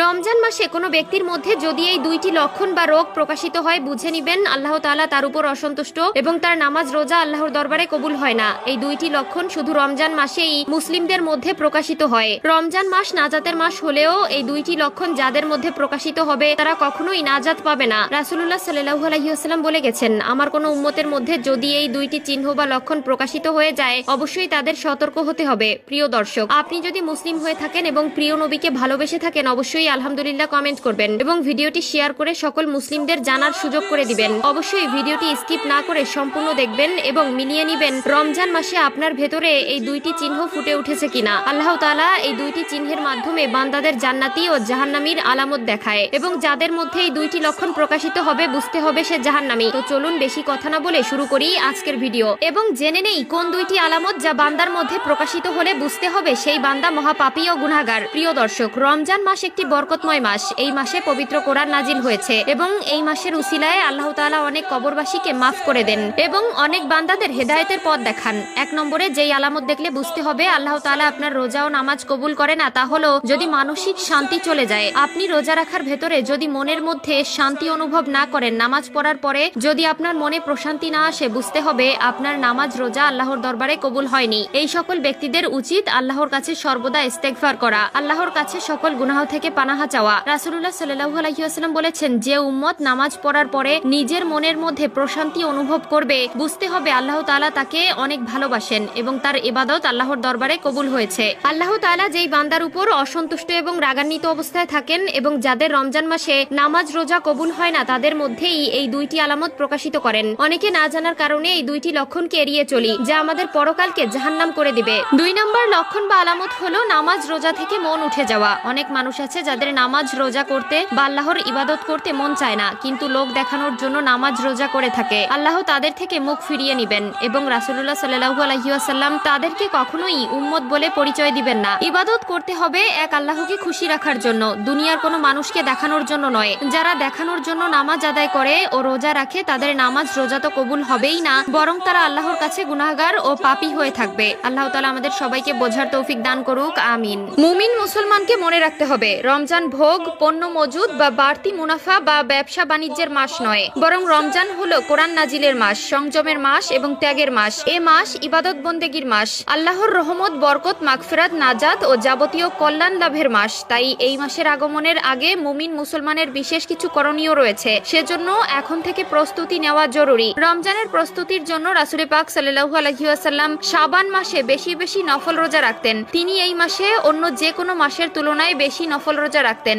রমজান মাসে কোনো ব্যক্তির মধ্যে যদি এই দুইটি লক্ষণ বা রোগ প্রকাশিত হয় বুঝে নিবেন আল্লাহ তাআলা তার উপর অসন্তুষ্ট এবং তার নামাজ রোজা আল্লাহর দরবারে কবুল হয় না। এই দুইটি লক্ষণ শুধু রমজান মাসেই মুসলিমদের মধ্যে প্রকাশিত হয়। রমজান মাস নাজাতের মাস হলেও এই দুইটি লক্ষণ যাদের মধ্যে প্রকাশিত হবে তারা কখনোই নাজাত পাবে না। রাসূলুল্লাহ সাল্লাল্লাহু আলাইহি ওয়াসাল্লাম বলে গেছেন, আমার কোনো উম্মতের মধ্যে যদি এই দুইটি চিহ্ন বা লক্ষণ প্রকাশিত হয়ে যায় অবশ্যই তাদের সতর্ক হতে হবে। প্রিয় দর্শক, আপনি যদি মুসলিম হয়ে থাকেন এবং প্রিয় নবীকে ভালোবেসে থাকেন অবশ্যই আলহামদুলিল্লাহ কমেন্ট করবেন এবং ভিডিওটি শেয়ার করে সকল মুসলিমদের জানার সুযোগ করে দিবেন। অবশ্যই ভিডিওটি স্কিপ না করে সম্পূর্ণ দেখবেন এবং মিলিয়ে নিবেন রমজান মাসে আপনার ভেতরে এই দুইটি চিহ্ন ফুটে উঠেছে কিনা। আল্লাহ তাআলা এই দুইটি চিহ্নের মাধ্যমে বান্দাদের জান্নাতি ও জাহান্নামীর আলামত দেখায় এবং যাদের মধ্যে এই দুইটি লক্ষণ প্রকাশিত হবে বুঝতে হবে সে জাহান্নামী। তো চলুন বেশি কথা না বলে শুরু করি আজকের ভিডিও এবং জেনে নেই কোন দুইটি আলামত যা বান্দার মধ্যে প্রকাশিত হলে বুঝতে হবে সেই বান্দা মহাপাপী ও গুনাহগার। প্রিয় দর্শক, রমজান মাস একটি বরকতময় মাস। এই মাসে পবিত্র কোরআন নাজিল হয়েছে এবং এই মাসের উসিলায় আল্লাহ তাআলা অনেক কবরবাসীকে মাফ করে দেন এবং অনেক বান্দাদের হেদায়েতের পথ দেখান। এক নম্বরে যেই আলামত দেখলে বুঝতে হবে আল্লাহ তাআলা আপনার রোজা ও নামাজ কবুল করে না তা হলো যদি মানসিক শান্তি চলে যায়। আপনি রোজা রাখার ভেতরে যদি মনের মধ্যে শান্তি অনুভব না করেন, নামাজ পড়ার পরে যদি আপনার মনে প্রশান্তি না আসে বুঝতে হবে আপনার নামাজ রোজা আল্লাহর দরবারে কবুল হয়নি। এই সকল ব্যক্তিদের উচিত আল্লাহর কাছে সর্বদা ইস্তেগফার করা, আল্লাহর কাছে সকল গুনাহ থেকে পানাহা চাওয়া। রাসূলুল্লাহ সাল্লাল্লাহু আলাইহি ওয়াসাল্লাম বলেছেন, যে উম্মত নামাজ পড়ার পরে নিজের মনের মধ্যে প্রশান্তি অনুভব করবে বুঝতে হবে আল্লাহ তাআলা তাকে অনেক ভালোবাসেন এবং তার ইবাদত আল্লাহর দরবারে কবুল হয়েছে। আল্লাহ তাআলা যেই বান্দার উপর অসন্তুষ্ট এবং রাগান্বিত অবস্থায় থাকেন এবং যাদের রমজান মাসে নামাজ রোজা কবুল হয় না তাদের মধ্যেই এই দুইটি আলামত প্রকাশিত করেন। অনেকে না জানার কারণে এই দুইটি লক্ষণকে এড়িয়ে চলি যা আমাদের পরকালকে জাহান্নাম করে দিবে। 2 নম্বর লক্ষণ বা আলামত হলো নামাজ রোজা থেকে মন উঠে যাওয়া। অনেক মানুষ আছে যাদের নামাজ রোজা করতে বা আল্লাহর ইবাদত করতে মন চায় না কিন্তু লোক দেখানোর জন্য নামাজ রোজা করে থাকে। আল্লাহ তাদের থেকে মুখ ফিরিয়ে নিবেন এবং রাসূলুল্লাহ সাল্লাল্লাহু আলাইহি ওয়াসাল্লাম তাদেরকে কখনোই উম্মত বলে পরিচয় দিবেন না। ইবাদত করতে হবে এক আল্লাহকে খুশি রাখার জন্য, দুনিয়ার কোনো মানুষকে দেখানোর জন্য নয়। যারা দেখানোর জন্য নামাজ আদায় করে ও রোজা রাখে তাদের নামাজ রোজা তো কবুল হবেই না, বরং তারা আল্লাহর কাছে গুনাহগার ও পাপী হয়ে থাকবে। আল্লাহ তাআলা আমাদের সবাইকে বোঝার তৌফিক দান করুক, আমিন। মুমিন মুসলমানকে মনে রাখতে হবে রমজান ভোগ, পণ্য মজুদ বা বাড়তি মুনাফা বা ব্যবসা বাণিজ্যের মাস নয়, বরং রমজান হলো কোরআন নাজিলের মাস, সংযমের মাস এবং ত্যাগের মাস। এ মাস ইবাদত বন্দেগীর মাস, আল্লাহর রহমত, বরকত, মাগফিরাত, নাজাত ও যাবতীয় কল্যাণ লাভের মাস। তাই এই মাসের আগমনের আগে মুমিন মুসলমানের বিশেষ কিছু করণীয় রয়েছে, সেজন্য এখন থেকে প্রস্তুতি নেওয়া জরুরি। রমজানের প্রস্তুতির জন্য রাসূল পাক সাল্লাল্লাহু আলাইহি ওয়াসাল্লাম শাবান মাসে বেশি বেশি নফল রোজা রাখতেন। তিনি এই মাসে অন্য যে কোনো মাসের তুলনায় বেশি নফল রোজা রাখতেন।